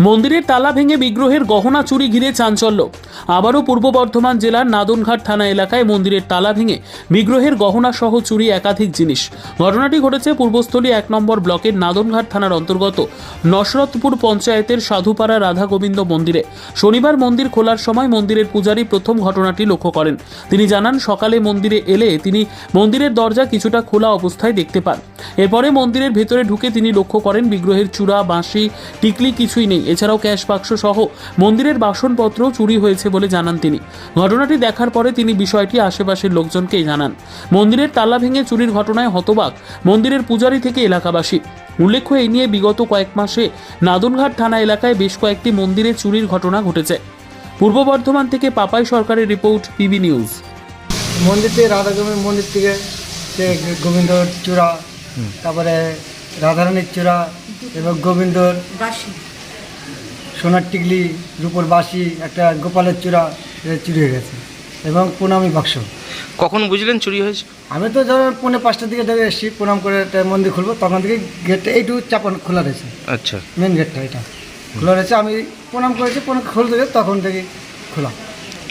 মন্দিরের তালা ভেঙে বিগ্রহের গহনা চুরি ঘিরে চাঞ্চল্য। আবারও পূর্ব বর্ধমান জেলার নাদনঘাট থানা এলাকায় মন্দিরের তালা ভেঙে বিগ্রহের গহনা সহ চুরি একাধিক জিনিস। ঘটনাটি ঘটেছে পূর্বস্থলী 1 নম্বর ব্লকের নাদনঘাট থানার অন্তর্গত নসরতপুর পঞ্চায়েতের সাধুপাড়া রাধা গোবিন্দ মন্দিরে শনিবার মন্দির খোলার সময় মন্দিরের পূজারী প্রথম ঘটনাটি লক্ষ্য করেন। তিনি জানান, সকালে মন্দিরে এলে তিনি মন্দিরের দরজা কিছুটা খোলা অবস্থায় দেখতে পান। এরপরে মন্দিরের ভেতরে ঢুকে তিনি লক্ষ্য করেন বিগ্রহের চূড়া, বাঁশি, টিকলি কিছুই নেই। এছাড়াও ক্যাশ বাক্স সহ মন্দিরের বাসনপত্র চুরি হয়েছে বলে জানান তিনি। ঘটনাটি দেখার পরে তিনি বিষয়টি আশেপাশের লোকজনকে জানান। মন্দিরের তালা ভেঙে চুরির ঘটনায় হতবাক মন্দিরের পূজারী থেকে এলাকাবাসী। উল্লেখ্য, এই নিয়ে বিগত কয়েক মাসে নাদনঘাট থানা এলাকায় বেশ কয়েকটি মন্দিরে চুরির ঘটনা ঘটেছে। পূর্ব বর্ধমান থেকে পাপাই সরকারের রিপোর্ট, পিবি নিউজ। মন্দির থেকে রাধা গোবিন্দ মন্দির থেকে সে গোবিন্দর চূড়া, তারপরে রাধারানীর চূড়া এবং গোবিন্দর সোনার টিকলি, রূপোর বাঁশি, একটা গোপালের চূড়া চুরি হয়ে গেছে এবং প্রণামী বাক্স। কখন বুঝলেন চুরি হয়েছে? আমি তো ধরুন 4:45টার দিকে দেখে এসেছি, প্রণাম করে একটা মন্দির খুলবো, তখন থেকে গেটটা এইটুকু চাপানো খোলা রয়েছে। আচ্ছা, মেন গেটটা এটা খোলা রয়েছে। আমি প্রণাম করেছি, খুলতে গেছে তখন থেকে খোলা।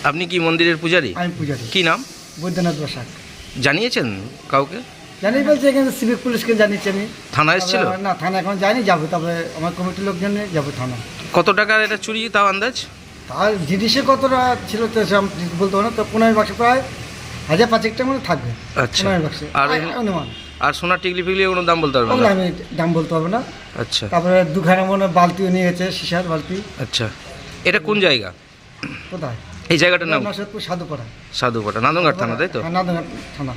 আপনি কি মন্দিরের পূজারী? আমি পূজারি। কি নাম? বৈদ্যনাথ বসাক। জানিয়েছেন কাউকে? জানি বলছে, এখানে সিভিক পুলিশকে জানিয়েছি আমি। থানা এসেছিল? না, থানা এখন যাইনি, যাবো। তবে আমার কমিটির লোকজন নিয়ে যাবো থানা। কত টাকার এটা চুরি তাও আন্দাজ? আর জিনিসে কতটা ছিল তো সে আমি ঠিক বলতে পারবো না। তো 15 বাক্স প্রায় 1005 মধ্যে থাকবে। আচ্ছা। 15 বাক্সে আর অনুমান। আর সোনার টিকলি ফিকলি কোনো দাম বলতে পারবেন ওগুলো না? আমি দাম বলতে পারবো না। আচ্ছা তারপরে দুখানা মনে হয় বালতিও নিয়ে গেছে, সিসার বালতি। আচ্ছা, এটা কোন জায়গা? কোথায়? এই জায়গাটার নাম? নসরতপুর সাধুপাড়া। সাধুপাটা, নাদনঘাট থানা, তাই তো? নাদনঘাট থানা।